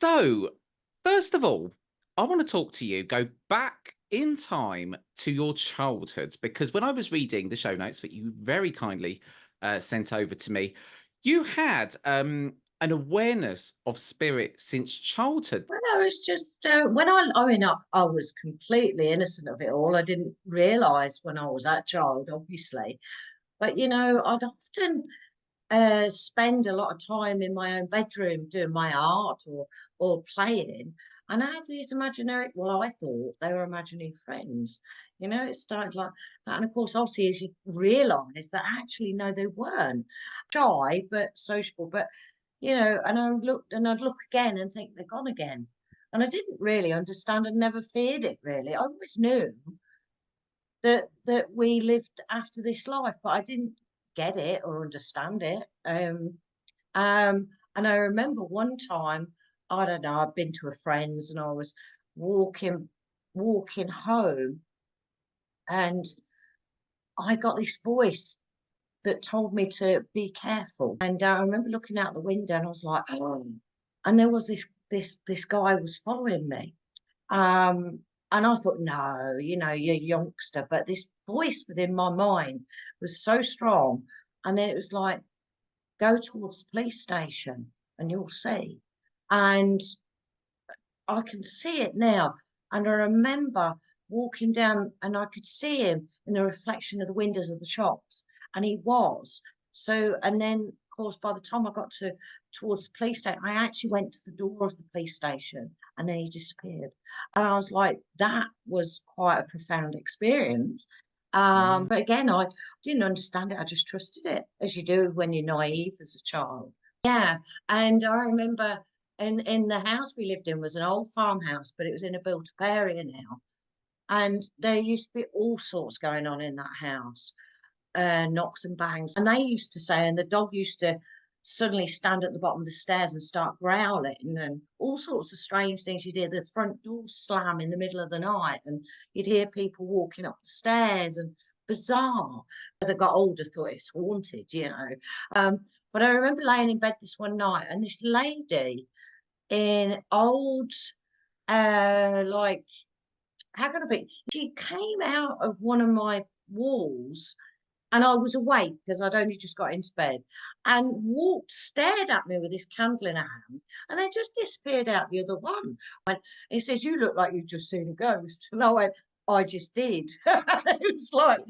So, first of all, I want to talk to you, go back in time to your childhood, because when I was reading the show notes that you very kindly sent over to me, you had an awareness of spirit since childhood. Well, I was just when I mean, I was completely innocent of it all. I didn't realise when I was that child, obviously. But I'd often spend a lot of time in my own bedroom doing my art or playing, and I had these imaginary. Well, I thought they were imaginary friends. It started like that, and of course, obviously, as you realise that actually, no, they weren't shy but sociable, but and I looked and I'd look again and think they're gone again. And I didn't really understand and never feared it really. I always knew that we lived after this life, but I didn't get it or understand it. And I remember one time, I don't know, I'd been to a friend's and I was walking home, and I got this voice that told me to be careful. And I remember looking out the window and I was like, oh, and there was this guy was following me. Um, and I thought, no, you're a youngster, but this voice within my mind was so strong. And then it was like, go towards the police station and you'll see. And I can see it now. And I remember walking down and I could see him in the reflection of the windows of the shops. And he was. So, and then, of course, by the time I got towards the police station, I actually went to the door of the police station and then he disappeared. And I was like, that was quite a profound experience. Mm. But again, I didn't understand it. I just trusted it, as you do when you're naive as a child. Yeah. And I remember in the house we lived in was an old farmhouse, but it was in a built-up area now. And there used to be all sorts going on in that house, knocks and bangs. And they used to say, and the dog used to suddenly stand at the bottom of the stairs and start growling, and all sorts of strange things. You'd hear the front door slam in the middle of the night, and you'd hear people walking up the stairs, and bizarre. As I got older, I thought it's haunted. But I remember laying in bed this one night, and this lady in old, like, how can I be? She came out of one of my walls, and I was awake because I'd only just got into bed, and stared at me with this candle in her hand, and then just disappeared out the other one. He says, "You look like you've just seen a ghost." And I went, "I just did." It was like,